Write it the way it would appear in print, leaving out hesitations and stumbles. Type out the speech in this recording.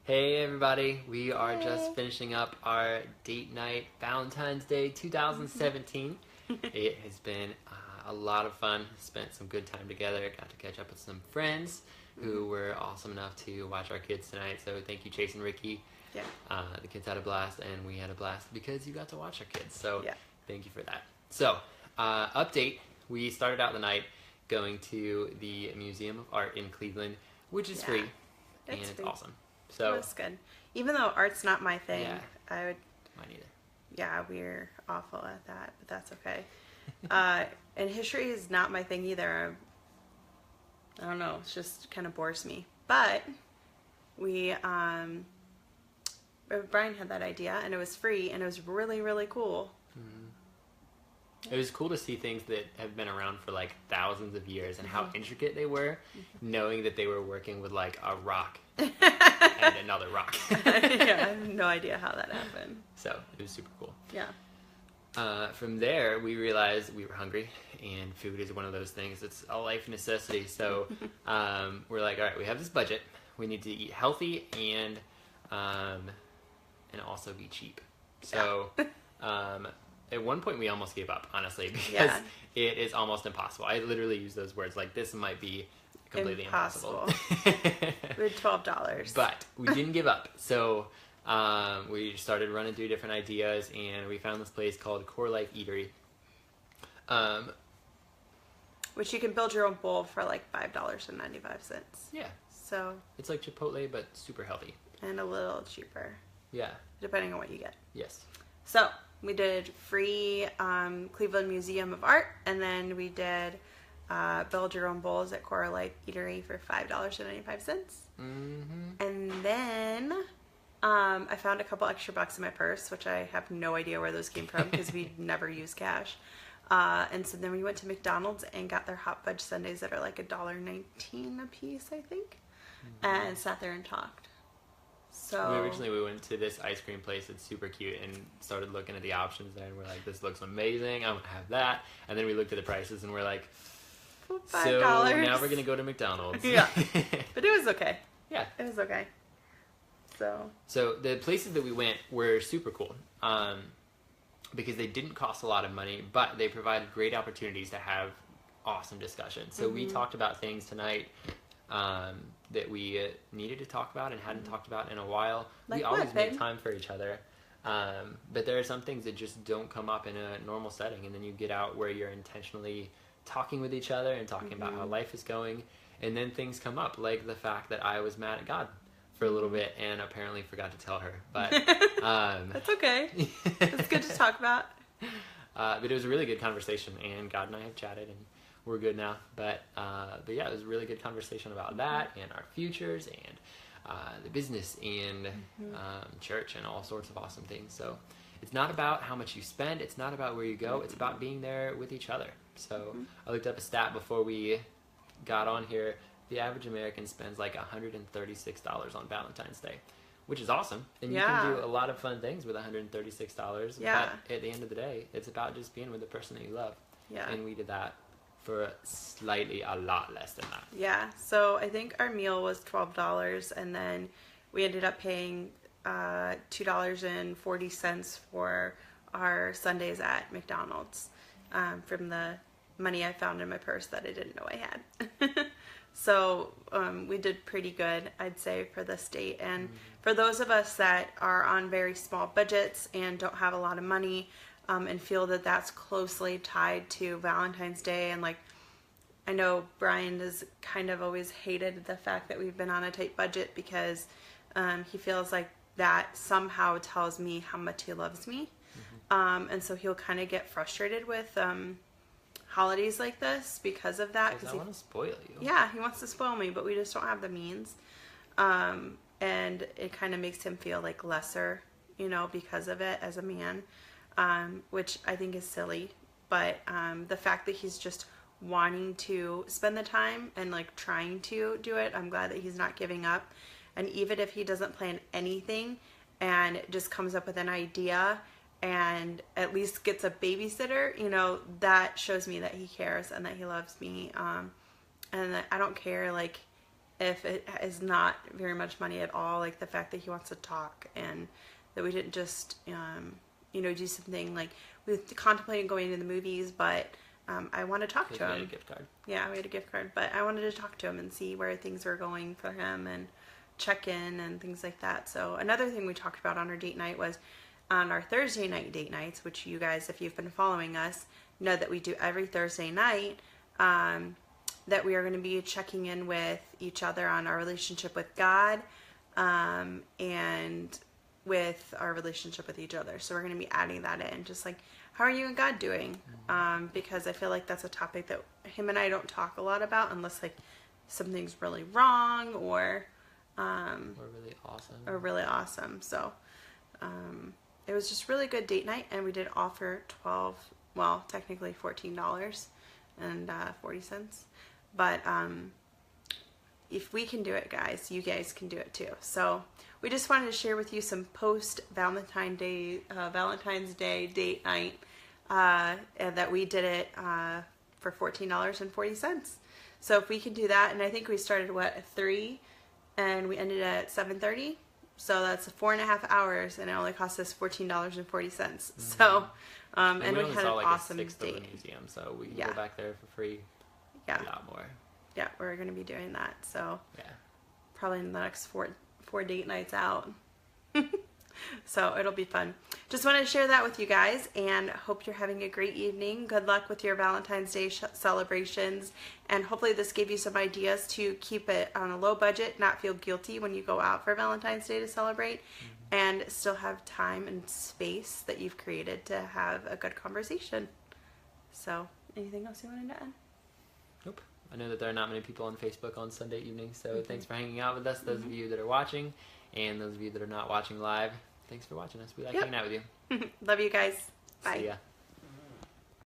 Hey everybody, we are just finishing up our date night Valentine's Day 2017. It has been a lot of fun, spent some good time together, got to catch up with some friends who were awesome enough to watch our kids tonight, so thank you Chase and Ricky. Yeah. The kids had a blast and we had a blast because you got to watch our kids, so Yeah. thank you for that. So, update, we started out the night going to the Museum of Art in Cleveland, which is free, and it's free. awesome. So It was good. Even though art's not my thing, Yeah. I would. Mine either. Yeah, we're awful at that, but that's okay. And history is not my thing either. I don't know. It just kind of bores me. But we, Brian had that idea, and it was free, and it was really, really cool. It was cool to see things that have been around for like thousands of years and how intricate they were, knowing that they were working with like a rock and another rock. Yeah, I have no idea how that happened. So it was super cool. Yeah. From there, we realized we were hungry, and food is one of those things. It's a life necessity. So we're like, all right, we have this budget. We need to eat healthy and also be cheap. So at one point, we almost gave up, honestly, because it is almost impossible. I literally use those words like this might be completely impossible. We had $12. But we didn't give up. So we started running through different ideas, and we found this place called Core Life Eatery. Which you can build your own bowl for like $5.95. Yeah. So. It's like Chipotle, but super healthy. And a little cheaper. Yeah. Depending on what you get. Yes. So we did free Cleveland Museum of Art, and then we did build your own bowls at Core Life Eatery for $5.95. And then I found a couple extra bucks in my purse, which I have no idea where those came from because we never use cash. And so then we went to McDonald's and got their hot fudge sundaes that are like $1.19 a piece, I think, and sat there and talked. So Originally we went to this ice cream place that's super cute and started looking at the options there, and we're like, this looks amazing, I'm gonna have that. And then we looked at the prices and we're like, $5. so now we're gonna go to McDonald's. Yeah. But it was okay. Yeah. It was okay. So the places that we went were super cool because they didn't cost a lot of money, but they provided great opportunities to have awesome discussions. So we talked about things tonight that we needed to talk about and hadn't talked about in a while. Like we always what, make babe? time for each other. But there are some things that just don't come up in a normal setting, and then you get out where you're intentionally talking with each other and talking about how life is going, and then things come up, like the fact that I was mad at God for a little bit and apparently forgot to tell her. But that's okay. It's good to talk about. but it was a really good conversation, and God and I have chatted, and we're good now. But yeah, it was a really good conversation about that and our futures and the business and church and all sorts of awesome things. So it's not about how much you spend. It's not about where you go. It's about being there with each other. So I looked up a stat before we got on here. The average American spends like $136 on Valentine's Day, which is awesome. And you can do a lot of fun things with $136. Yeah. But at the end of the day, it's about just being with the person that you love. Yeah. And we did that for a lot less than that. Yeah. So I think our meal was $12, and then we ended up paying $2.40 for our Sundays at McDonald's from the money I found in my purse that I didn't know I had. So we did pretty good, I'd say, for this date. And for those of us that are on very small budgets and don't have a lot of money and feel that that's closely tied to Valentine's Day, and like, I know Brian has kind of always hated the fact that we've been on a tight budget because he feels like that somehow tells me how much he loves me. And so he'll kind of get frustrated with holidays like this because of that. Because I want to spoil you. Yeah, he wants to spoil me, but we just don't have the means. And it kind of makes him feel like lesser, because of it as a man, which I think is silly. But the fact that he's just wanting to spend the time and like trying to do it, I'm glad that he's not giving up. And even if he doesn't plan anything and just comes up with an idea and at least gets a babysitter, that shows me that he cares and that he loves me. And that I don't care, like, if it is not very much money at all, like the fact that he wants to talk, and that we didn't just, do something like we were contemplating going to the movies, but I want to talk to him. We had a gift card. Yeah, we had a gift card, but I wanted to talk to him and see where things were going for him and check in and things like that. So another thing we talked about on our date night was on our Thursday night date nights, which you guys, if you've been following us, know that we do every Thursday night, that we are going to be checking in with each other on our relationship with God, and with our relationship with each other. So we're going to be adding that in, just like, how are you and God doing? Because I feel like that's a topic that him and I don't talk a lot about unless like something's really wrong or really awesome. So it was just really good date night, and we did offer technically $14.40. But if we can do it, guys, you guys can do it too. So we just wanted to share with you some post Valentine's Day date night that we did it for $14.40. So if we can do that, and I think we started at 3 and we ended at 7:30. So that's 4.5 hours, and it only cost us $14.40. Mm-hmm. So and we had an awesome date. The museum, so we can go back there for free. Yeah, a lot more. Yeah, we're going to be doing that. So yeah, probably in the next four date nights out. So it'll be fun. Just wanted to share that with you guys, and hope you're having a great evening. Good luck with your Valentine's Day celebrations, and hopefully this gave you some ideas to keep it on a low budget, not feel guilty when you go out for Valentine's Day to celebrate, and still have time and space that you've created to have a good conversation. So anything else you wanted to add? Nope. I know that there are not many people on Facebook on Sunday evenings, so thanks for hanging out with us, those of you that are watching, and those of you that are not watching live. Thanks for watching us. We like hanging out with you. Love you guys. Bye. See ya.